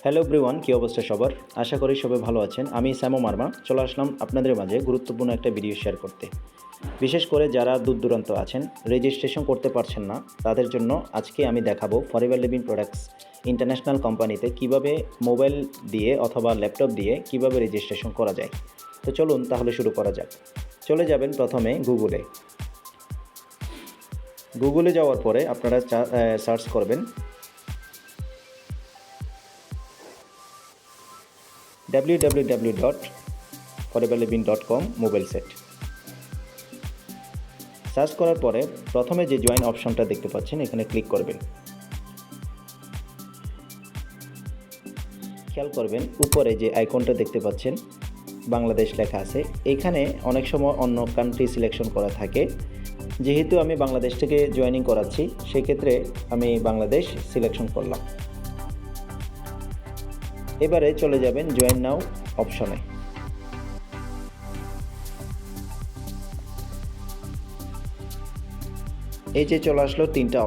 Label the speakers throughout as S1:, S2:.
S1: Hello everyone, কী অবস্থা সবার? আশা করি সবাই ভালো আছেন। আমি স্যামো মার্মা চলে আসলাম আপনাদের মাঝে গুরুত্বপূর্ণ একটা ভিডিও শেয়ার করতে। বিশেষ করে যারা দূর দূরান্ত আছেন, রেজিস্ট্রেশন করতে পারছেন না, তাদের জন্য আজকে আমি দেখাবো ফরএভার লিভিং প্রোডাক্টস ইন্টারন্যাশনাল কোম্পানিতে কিভাবে মোবাইল দিয়ে অথবা ল্যাপটপ দিয়ে কিভাবে রেজিস্ট্রেশন করা যায়। তো চলুন তাহলে শুরু করা যাক। চলে যাবেন প্রথমে গুগলে যাওয়ার পরে আপনারা সার্চ করবেন www.foreverliving.com মোবাইল সেট। সার্চ করার পরে প্রথমে যে জয়েন অপশনটা দেখতে পাচ্ছেন এখানে ক্লিক করবেন। খেয়াল করবেন উপরে যে আইকনটা দেখতে পাচ্ছেন বাংলাদেশ লেখা আছে, এখানে অনেক সময় অন্য কান্ট্রি সিলেকশন করা থাকে। যেহেতু আমি বাংলাদেশ থেকে জয়েনিং করাচ্ছি, সেক্ষেত্রে আমি বাংলাদেশ সিলেকশন করলাম। এবারে চলে যাবেন জয়েন নাও অপশনে। এই যে চলে আসলো তিনটা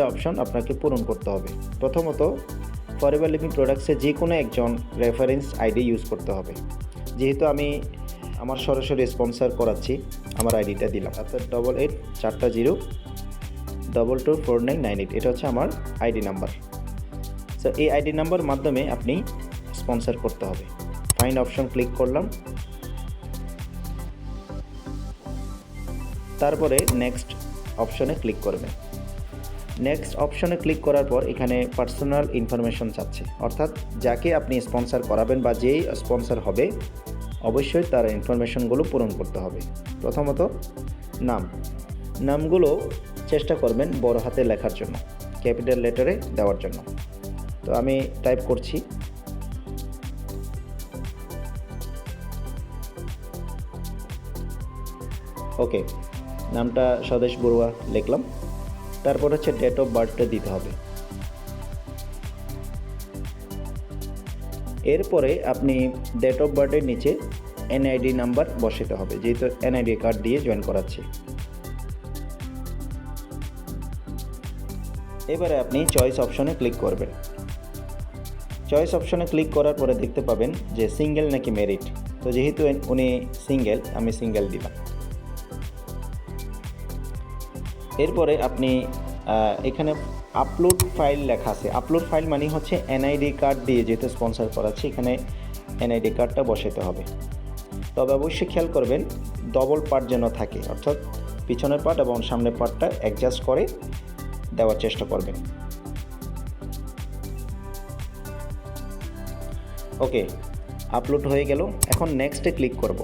S1: অপশন আপনাকে পূরণ করতে হবে। প্রথমত ফরএভার লিভিং প্রোডাক্টসে যে কোনো একজন রেফারেন্স আইডি ইউজ করতে হবে। যেহেতু আমি আমার সরাসরি স্পন্সর করাচ্ছি, আমার আইডিটা দিলাম, অর্থাৎ 8840224998। এটা হচ্ছে আমার আইডি নাম্বার। সো এই আইডি নাম্বার মাধ্যমে আপনি স্পন্সর করতে হবে। ফাইন্ড অপশন ক্লিক করলাম, তারপরে নেক্সট অপশনে ক্লিক করবেন। নেক্সট অপশনে ক্লিক করার পর এখানে পার্সোনাল ইনফরমেশন চাচ্ছে, অর্থাৎ যাকে আপনি স্পন্সর করাবেন বা যেই স্পন্সর হবে অবশ্যই তার ইনফরমেশনগুলো পূরণ করতে হবে। প্রথমত নামগুলো চেষ্টা করবেন বড় হাতে লেখার জন্য, ক্যাপিটাল লেটারে দেওয়ার জন্য। তো আমি টাইপ করছি। ওকে, নামটা স্বদেশ বড়ুয়া লিখলাম। তারপর হচ্ছে ডেট অফ বার্থটা দিতে হবে। এরপরে আপনি ডেট অফ বার্থের নিচে এনআইডি নাম্বার বসাতে হবে, যেহেতু এনআইডি কার্ড দিয়ে জয়েন করাচ্ছে। এবারে আপনি চয়েস অপশনে ক্লিক করবেন। চয়েস অপশনে ক্লিক করার পরে দেখতে পাবেন যে সিঙ্গেল নাকি মেরিট। তো যেহেতু উনি সিঙ্গেল, আমি সিঙ্গেল দিলাম। এরপরে আপনি এখানে আপলোড ফাইল লেখা আছে। আপলোড ফাইল মানে হচ্ছে এনআইডি কার্ড দিয়ে যেহেতু স্পন্সর করাচ্ছি, এখানে এনআইডি কার্ডটা বসাতে হবে। তবে অবশ্যই খেয়াল করবেন ডবল পার্ট যেন থাকে, অর্থাৎ পিছনের পার্ট এবং সামনের পার্টটা অ্যাডজাস্ট করে দেওয়ার চেষ্টা করবেন। ওকে, আপলোড হয়ে গেল। এখন নেক্সটে ক্লিক করব।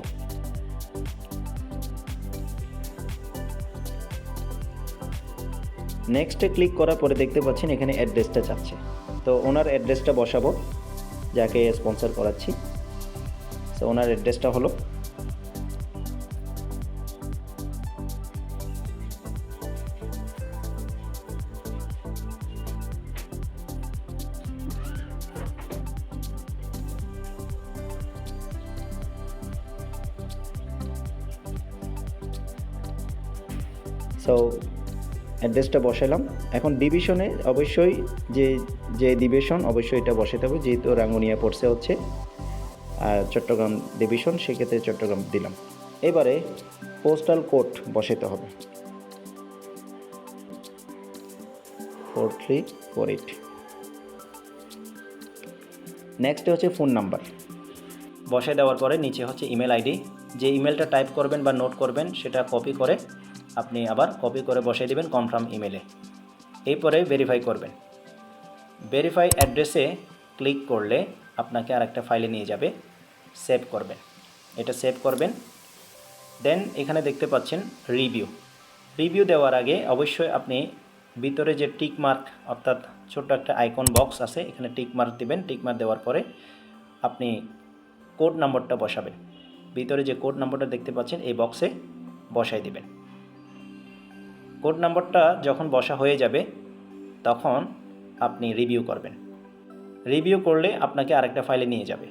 S1: নেক্সটে ক্লিক করার পরে দেখতে পাচ্ছেন এখানে অ্যাড্রেসটা চাচ্ছে। তো ওনার অ্যাড্রেসটা বসাবো, যাকে স্পন্সর করাচ্ছি। তো ওনার অ্যাড্রেসটা হলো অ্যাড্রেসটা বসালাম। এখন ডিভিশনে অবশ্যই যে ডিভিশন অবশ্যই এটা বসাতে হবে, যেহেতু রাঙ্গুনিয়া পড়ছে হচ্ছে চট্টগ্রাম ডিভিশন, সেক্ষেত্রে চট্টগ্রাম দিলাম। এবারে পোস্টাল কোড বসাতে হবে 4348। নেক্সট হচ্ছে ফোন নাম্বার বসায় দেওয়ার পরে নিচে হচ্ছে ইমেল আইডি। যে ইমেলটা টাইপ করবেন বা নোট করবেন সেটা কপি করে আপনি আবার কপি করে বসিয়ে দেবেন কনফার্ম ইমেলে। এরপরে ভেরিফাই করবেন। ভেরিফাই অ্যাড্রেসে ক্লিক করলে আপনাকে আরেকটা ফাইলে নিয়ে যাবে, সেভ করবেন। এটা সেভ করবেন। দেন এখানে দেখতে পাচ্ছেন রিভিউ দেওয়ার আগে অবশ্যই আপনি ভিতরে যে টিক মার্ক অর্থাৎ ছোট্ট একটা আইকন বক্স আছে, এখানে টিক মার্ক দিবেন। টিক মার্ক দেওয়ার পরে আপনি কোড নাম্বারটা বসাবেন। ভিতরে যে কোড নাম্বারটা দেখতে পাচ্ছেন এই বক্সে বসাই দিবেন। কোড নাম্বারটা যখন বসা হয়ে যাবে তখন আপনি রিভিউ করবেন। রিভিউ করলে আপনাকে আরেকটা ফাইলে নিয়ে যাবে।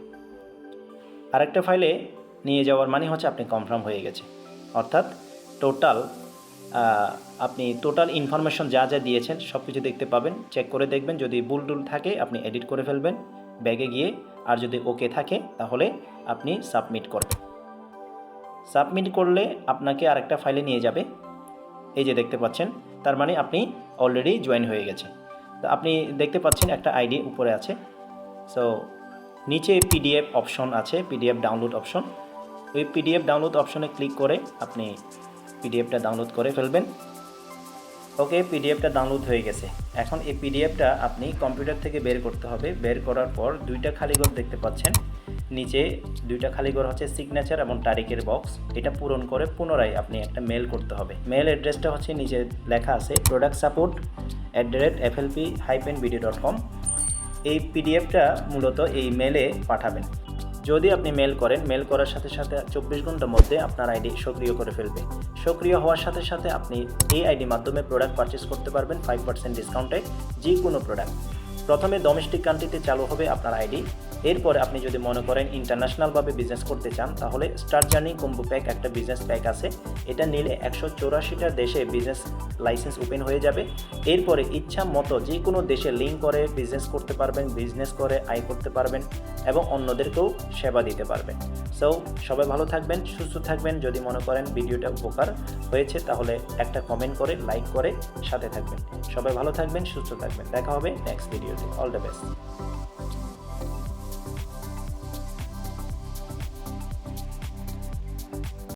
S1: আরেকটা ফাইলে নিয়ে যাওয়ার মানে হচ্ছে আপনি কনফার্ম হয়ে গেছে, অর্থাৎ আপনি টোটাল ইনফরমেশন যা যা দিয়েছেন সব কিছু দেখতে পাবেন। চেক করে দেখবেন, যদি ভুল টুল থাকে আপনি এডিট করে ফেলবেন। ব্যাগে গিয়ে আর যদি ওকে থাকে তাহলে আপনি সাবমিট করবেন। সাবমিট করলে আপনাকে আরেকটা ফাইলে নিয়ে যাবে, এই যে দেখতে পাচ্ছেন, তার মানে আপনি অলরেডি জয়েন হয়ে গেছে। তো আপনি দেখতে পাচ্ছেন একটা আইডি উপরে আছে। সো নিচে পিডিএফ অপশন আছে, পিডিএফ ডাউনলোড অপশন। ওই পিডিএফ ডাউনলোড অপশনে ক্লিক করে আপনি পিডিএফটা ডাউনলোড করে ফেলবেন। ওকে, পিডিএফটা ডাউনলোড হয়ে গেছে। এখন এই পিডিএফটা আপনি কম্পিউটার থেকে বের করতে হবে। বের করার পর দুইটা খালি ঘর দেখতে পাচ্ছেন, নিচে দুইটা খালি ঘর হচ্ছে সিগনেচার এবং তারিখের বক্স। এটা পূরণ করে পুনরায় আপনি একটা মেল করতে হবে। মেল অ্যাড্রেসটা হচ্ছে নিচে লেখা আছে productsupport@flp-video.com। এই পিডিএফটা মূলত এই মেলে পাঠাবেন। যদি আপনি মেল করেন, মেল করার সাথে সাথে 24 ঘন্টার মধ্যে আপনার আইডি সক্রিয় করে ফেলবে। সক্রিয় হওয়ার সাথে সাথে আপনি এই আইডির মাধ্যমে প্রোডাক্ট পারচেস করতে পারবেন 5% ডিসকাউন্টে, যে কোনো প্রোডাক্ট। প্রথমে ডোমেস্টিক কান্ট্রিতে চালু হবে আপনার আইডি। এরপরে আপনি যদি মনে করেন ইন্টারন্যাশনালভাবে বিজনেস করতে চান, তাহলে স্টার জার্নি কম্বো প্যাক একটা বিজনেস প্যাক আছে। এটা নিলে 184টা দেশে বিজনেস লাইসেন্স ওপেন হয়ে যাবে। এরপরে ইচ্ছা মতো যে কোনো দেশে লিঙ্ক করে বিজনেস করতে পারবেন, বিজনেস করে আয় করতে পারবেন এবং অন্যদেরকেও সেবা দিতে পারবেন। সো সবাই ভালো থাকবেন, সুস্থ থাকবেন। যদি মনে করেন ভিডিওটা উপকার হয়েছে তাহলে একটা কমেন্ট করে, লাইক করে সাথে থাকবেন। সবাই ভালো থাকবেন, সুস্থ থাকবেন। দেখা হবে নেক্সট ভিডিওতে। All the best.